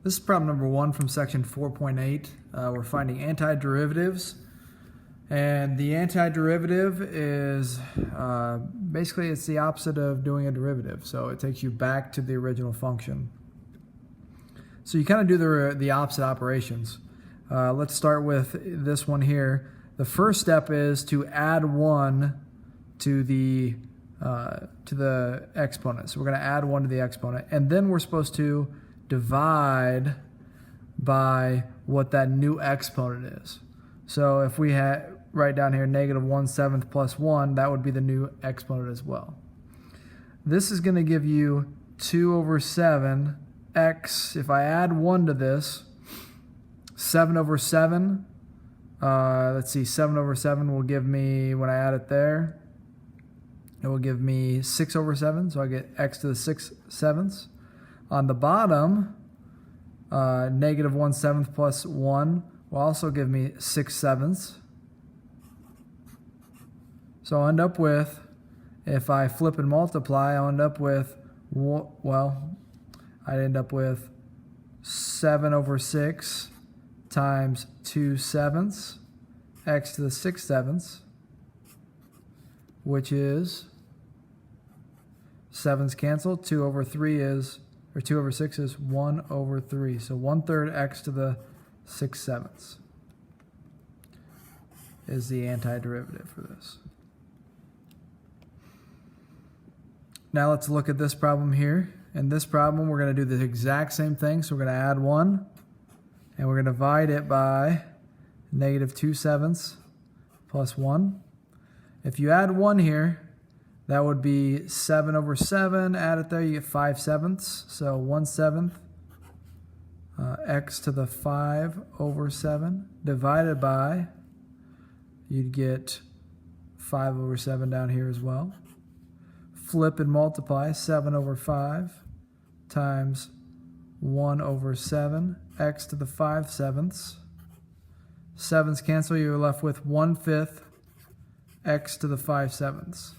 This is problem number 1 from section 4.8. We're finding antiderivatives. And the antiderivative is basically it's the opposite of doing a derivative. So it takes you back to the original function. So you kind of do the opposite operations. Let's start with this one here. The first step is to add 1 to the exponent. So we're going to add 1 to the exponent, and then we're supposed to divide by what that new exponent is. So if we write down here -1/7 plus 1, that would be the new exponent as well. This is going to give you 2/7 x. If I add 1 to this, 7/7, let's see, 7/7 will give me, when I add it there, it will give me 6/7, so I get x to the 6/7. On the bottom, -1/7 plus 1 will also give me 6/7. So I'll end up with, if I flip and multiply, I'll end up with, well, I'd end up with 7/6 times 2/7 x to the 6/7, which is 7's cancel. 2/3 is, or 2/6 is 1/3. So 1/3 x to the 6/7 is the antiderivative for this. Now let's look at this problem here. In this problem, we're going to do the exact same thing. So we're going to add 1, and we're going to divide it by -2/7 plus 1. If you add 1 here, that would be 7/7. Add it there, you get 5/7. So 1/7 x to the 5/7 divided by, you'd get 5/7 down here as well. Flip and multiply, 7/5 times 1/7 x to the 5/7. 7's cancel, you're left with 1/5 x to the 5/7.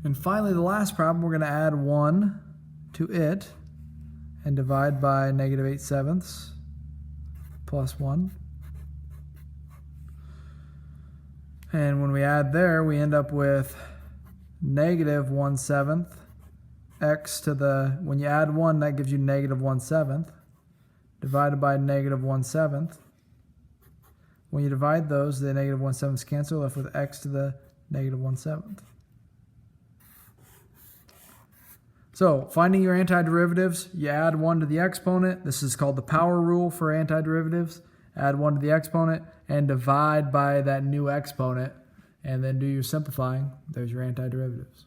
And finally, the last problem, we're going to add 1 to it and divide by -8/7 plus 1. And when we add there, we end up with -1/7 x to the, when you add 1, that gives you -1/7 divided by -1/7. When you divide those, the -1/7 cancel, left with x to the -1/7. So finding your antiderivatives, you add 1 to the exponent. This is called the power rule for antiderivatives. Add 1 to the exponent and divide by that new exponent, and then do your simplifying. There's your antiderivatives.